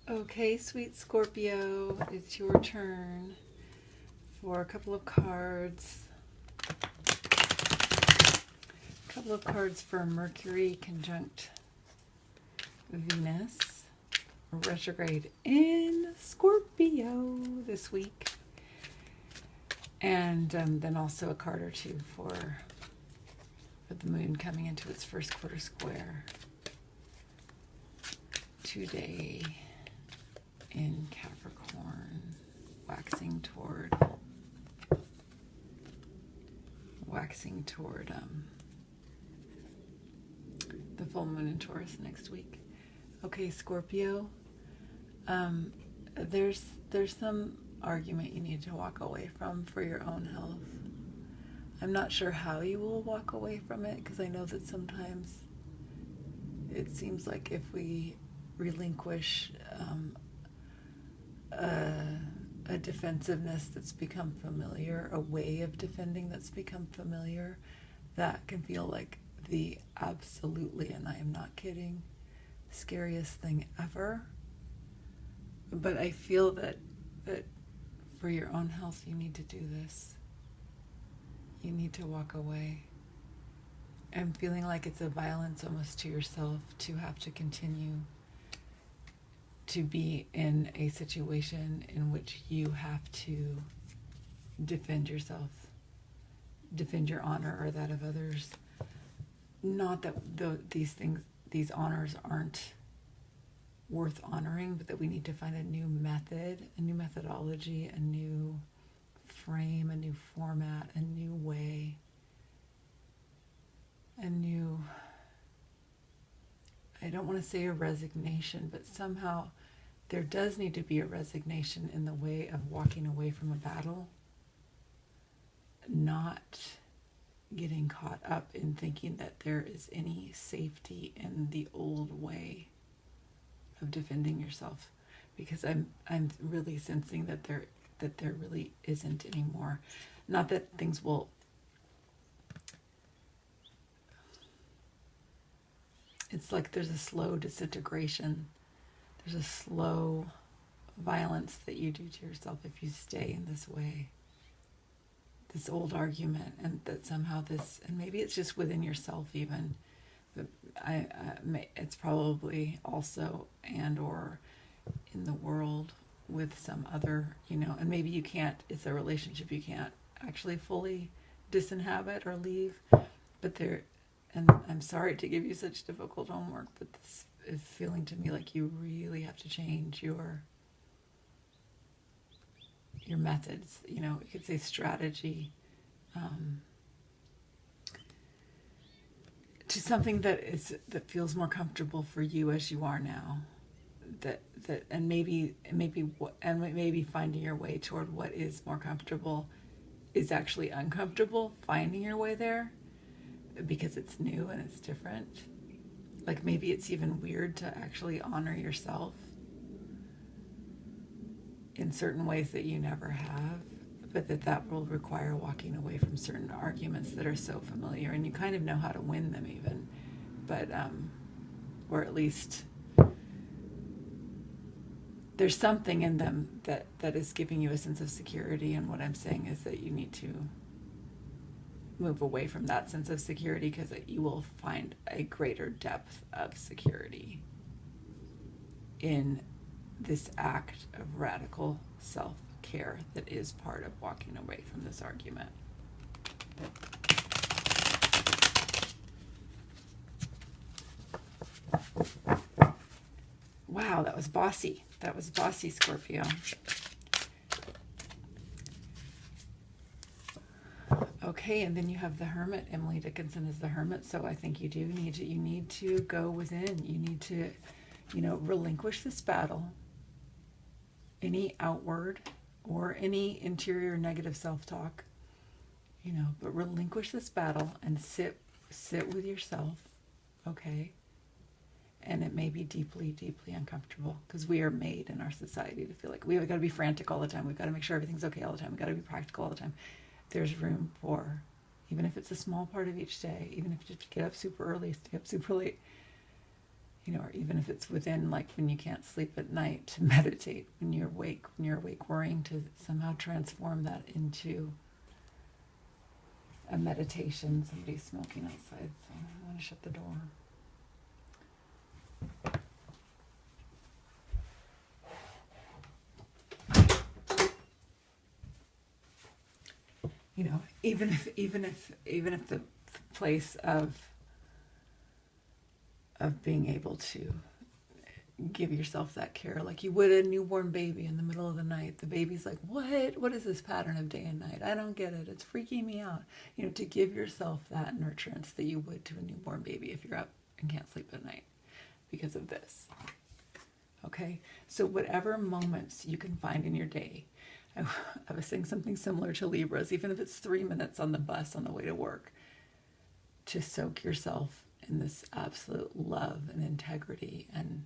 Okay, sweet Scorpio, it's your turn for a couple of cards. A couple of cards for Mercury conjunct Venus, retrograde in Scorpio this week. And then also a card or two for the moon coming into its first quarter square today in Capricorn, waxing toward the full moon in Taurus next week. Okay, Scorpio, there's some argument you need to walk away from for your own health. I'm not sure how you will walk away from it, because I know that sometimes it seems like if we relinquish a defensiveness that's become familiar, a way of defending that's become familiar, that can feel like the absolutely, and I am not kidding, scariest thing ever. But I feel that for your own health, you need to do this. You need to walk away. I'm feeling like it's a violence almost to yourself to have to continue to be in a situation in which you have to defend yourself, defend your honor or that of others. Not that these honors aren't worth honoring, but that we need to find a new method, a new methodology, a new frame, a new format, a new way, a new, I don't want to say a resignation, but somehow there does need to be a resignation in the way of walking away from a battle, not getting caught up in thinking that there is any safety in the old way of defending yourself, because I'm really sensing that there really isn't anymore. Not that things will, it's like there's a slow disintegration. There's a slow violence that you do to yourself if you stay in this way, this old argument, and that somehow this, and maybe it's just within yourself even, but it's probably also and or in the world with some other, and maybe you can't, it's a relationship you can't actually fully disinhabit or leave, but there, and I'm sorry to give you such difficult homework, but this is feeling to me like you really have to change your methods, you could say strategy, to something that feels more comfortable for you as you are now, and maybe finding your way toward what is more comfortable is actually uncomfortable, finding your way there because it's new and it's different. Like maybe it's even weird to actually honor yourself in certain ways that you never have, but that will require walking away from certain arguments that are so familiar, and you kind of know how to win them even, but or at least there's something in them that is giving you a sense of security, and what I'm saying is that you need to move away from that sense of security, because you will find a greater depth of security in this act of radical self-care that is part of walking away from this argument. Wow, that was bossy. That was bossy, Scorpio. Okay, and then you have the Hermit. Emily Dickinson is the Hermit, so I think you need to go within. You need to, relinquish this battle, any outward or any interior negative self-talk, but relinquish this battle and sit with yourself, okay? And it may be deeply, deeply uncomfortable, because we are made in our society to feel like we've got to be frantic all the time. We've got to make sure everything's okay all the time. We've got to be practical all the time. There's room for, even if it's a small part of each day, even if you just get up super early, stay up super late, you know, or even if it's within, like when you can't sleep at night, to meditate when you're awake, worrying, to somehow transform that into a meditation. Somebody's smoking outside, so I want to shut the door. You know, even if the place of being able to give yourself that care, like you would a newborn baby in the middle of the night. The baby's like, what is this pattern of day and night? I don't get it. It's freaking me out. You know, to give yourself that nurturance that you would to a newborn baby if you're up and can't sleep at night because of this. Okay? So whatever moments you can find in your day, I was saying something similar to Libras, even if it's 3 minutes on the bus on the way to work, to soak yourself in this absolute love and integrity and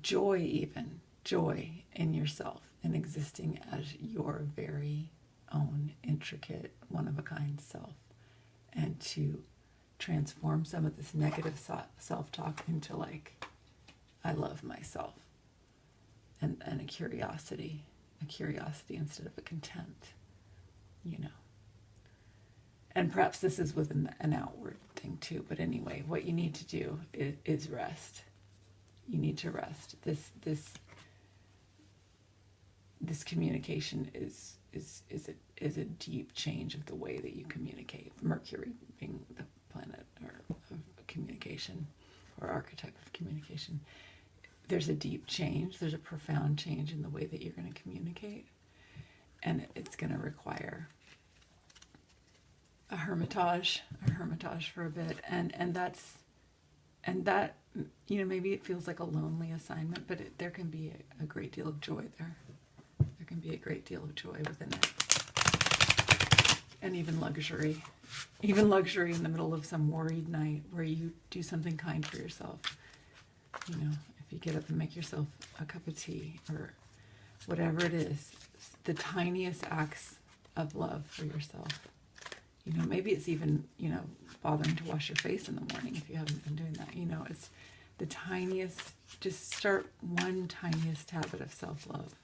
joy, even joy in yourself, and existing as your very own intricate, one-of-a-kind self, and to transform some of this negative self-talk into like, I love myself, and a curiosity instead of a contempt, you know. And perhaps this is within an outward thing too, but anyway, what you need to do is rest. You need to rest. This communication is a deep change of the way that you communicate. Mercury being the planet of communication, or archetype of communication. There's a deep change. There's a profound change in the way that you're going to communicate, and it's going to require a hermitage for a bit, and that, you know, maybe it feels like a lonely assignment, but there can be a great deal of joy there. There can be a great deal of joy within it, and even luxury in the middle of some worried night where you do something kind for yourself. You know, if you get up and make yourself a cup of tea or whatever it is, the tiniest acts of love for yourself. You know, maybe it's even, you know, bothering to wash your face in the morning if you haven't been doing that. You know, it's the tiniest, just start one tiniest habit of self-love.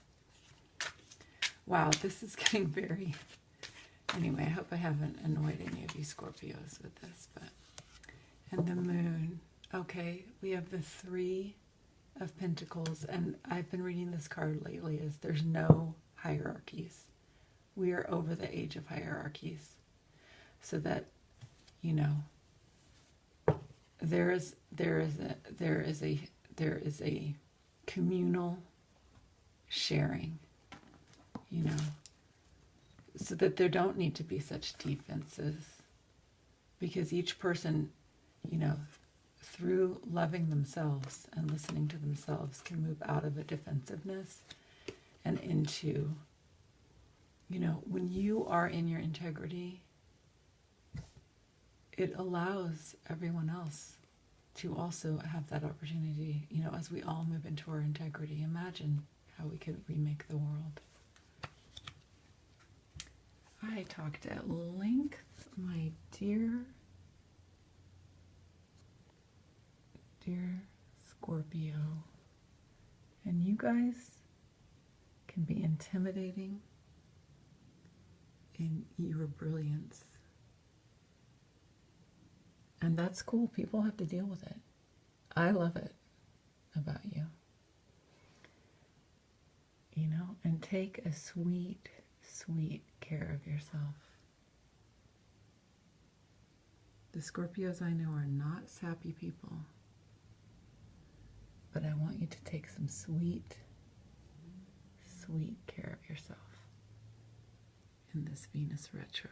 Wow, this is getting very, anyway, I hope I haven't annoyed any of you Scorpios with this, but, and the moon. Okay, we have the 3 of Pentacles, and I've been reading this card lately as there's no hierarchies. We are over the age of hierarchies. So that, you know, there is a communal sharing, you know, so that there don't need to be such defenses, because each person, you know, through loving themselves and listening to themselves, can move out of a defensiveness and into, you know, when you are in your integrity, it allows everyone else to also have that opportunity, you know, as we all move into our integrity. Imagine how we could remake the world. I talked at length, my dear Scorpio. And you guys can be intimidating in your brilliance. And that's cool. People have to deal with it. I love it about you. You know, and take a sweet, sweet care of yourself. The Scorpios I know are not sappy people, but I want you to take some sweet, sweet care of yourself in this Venus retro.